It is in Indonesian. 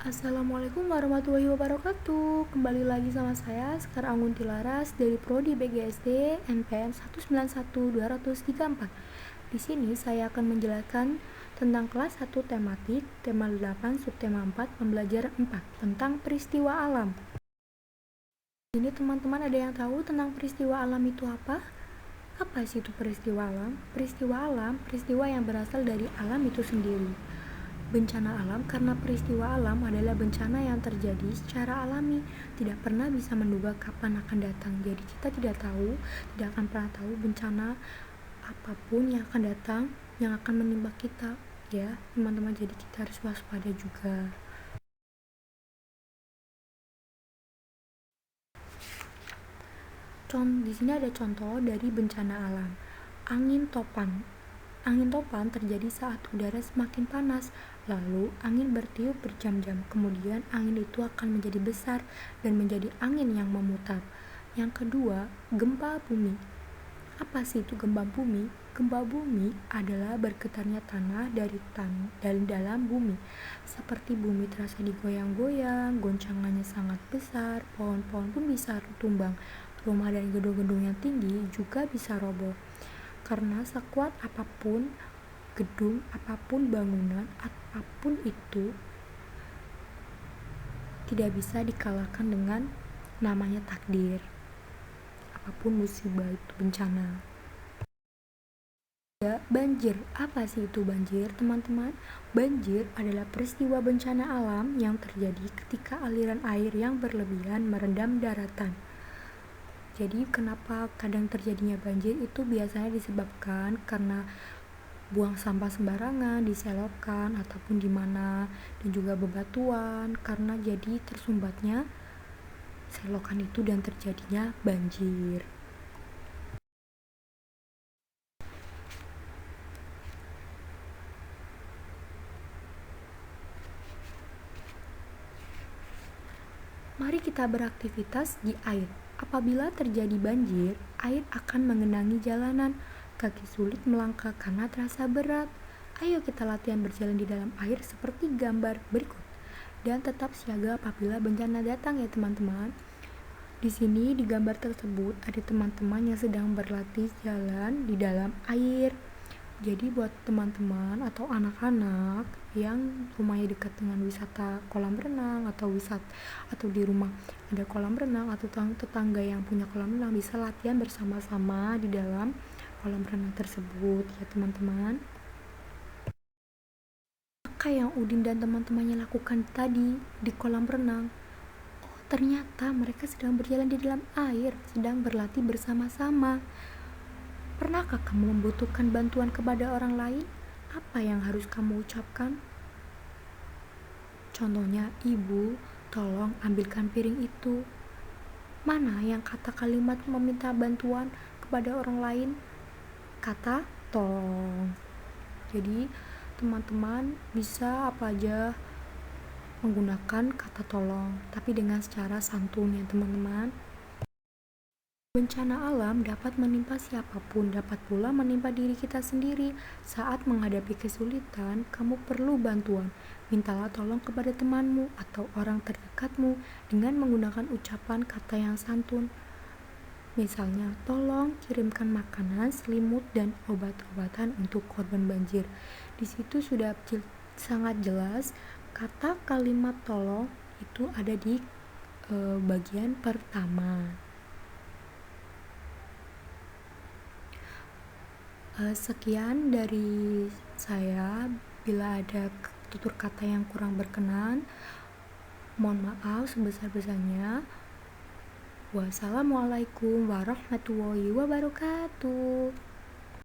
Assalamualaikum warahmatullahi wabarakatuh. Kembali lagi sama saya Sekar Anggun Tilaras dari Prodi BGSD NPM 1912034. Di sini saya akan menjelaskan tentang kelas 1 tematik, tema 8, subtema 4, pembelajaran 4 tentang peristiwa alam. Ini teman-teman ada yang tahu tentang peristiwa alam itu apa? Apa sih itu peristiwa alam? Peristiwa alam, peristiwa yang berasal dari alam itu sendiri. Bencana alam karena peristiwa alam adalah bencana yang terjadi secara alami, tidak pernah bisa menduga kapan akan datang. Jadi kita tidak akan pernah tahu bencana apapun yang akan datang, yang akan menimpa kita, ya teman-teman. Jadi kita harus waspada juga. Di sini ada contoh dari bencana alam. Angin topan. Angin topan terjadi saat udara semakin panas, lalu angin bertiup berjam-jam. Kemudian angin itu akan menjadi besar dan menjadi angin yang memutar. Yang kedua, gempa bumi. Apa sih itu gempa bumi? Gempa bumi adalah bergetarnya tanah dari dalam bumi. Seperti bumi terasa digoyang-goyang, goncangannya sangat besar, pohon-pohon pun bisa tumbang. Rumah dan gedung-gedung yang tinggi juga bisa roboh. Karena sekuat apapun gedung, apapun bangunan, apapun itu tidak bisa dikalahkan dengan namanya takdir. Apapun musibah itu bencana. Banjir. Apa sih itu banjir, teman-teman? Banjir adalah peristiwa bencana alam yang terjadi ketika aliran air yang berlebihan merendam daratan. Jadi kenapa kadang terjadinya banjir itu biasanya disebabkan karena buang sampah sembarangan di selokan ataupun di mana, dan juga bebatuan, karena jadi tersumbatnya selokan itu dan terjadinya banjir. Mari kita beraktivitas di air. Apabila terjadi banjir, air akan mengenangi jalanan. Kaki sulit melangkah karena terasa berat. Ayo kita latihan berjalan di dalam air seperti gambar berikut. Dan tetap siaga apabila bencana datang ya teman-teman. Di sini di gambar tersebut ada teman-teman yang sedang berlatih jalan di dalam air. Jadi buat teman-teman atau anak-anak yang rumahnya dekat dengan wisata kolam renang atau di rumah ada kolam renang atau tetangga yang punya kolam renang, bisa latihan bersama-sama di dalam kolam renang tersebut ya teman-teman. Apa yang Udin dan teman-temannya lakukan tadi di kolam renang? Oh, ternyata mereka sedang berjalan di dalam air, sedang berlatih bersama-sama. Pernahkah kamu membutuhkan bantuan kepada orang lain? Apa yang harus kamu ucapkan? Contohnya, ibu, tolong ambilkan piring itu. Mana yang kata kalimat meminta bantuan kepada orang lain? Kata tolong. Jadi, teman-teman bisa apa aja menggunakan kata tolong, tapi dengan secara santun ya teman-teman. Bencana alam dapat menimpa siapapun, dapat pula menimpa diri kita sendiri. Saat menghadapi kesulitan, kamu perlu bantuan. Mintalah tolong kepada temanmu atau orang terdekatmu dengan menggunakan ucapan kata yang santun. Misalnya, tolong kirimkan makanan, selimut, dan obat-obatan untuk korban banjir. Di situ sudah sangat jelas kata kalimat tolong itu ada di bagian pertama. Sekian dari saya. Bila ada tutur kata yang kurang berkenan, mohon maaf sebesar-besarnya. Wassalamualaikum warahmatullahi wabarakatuh.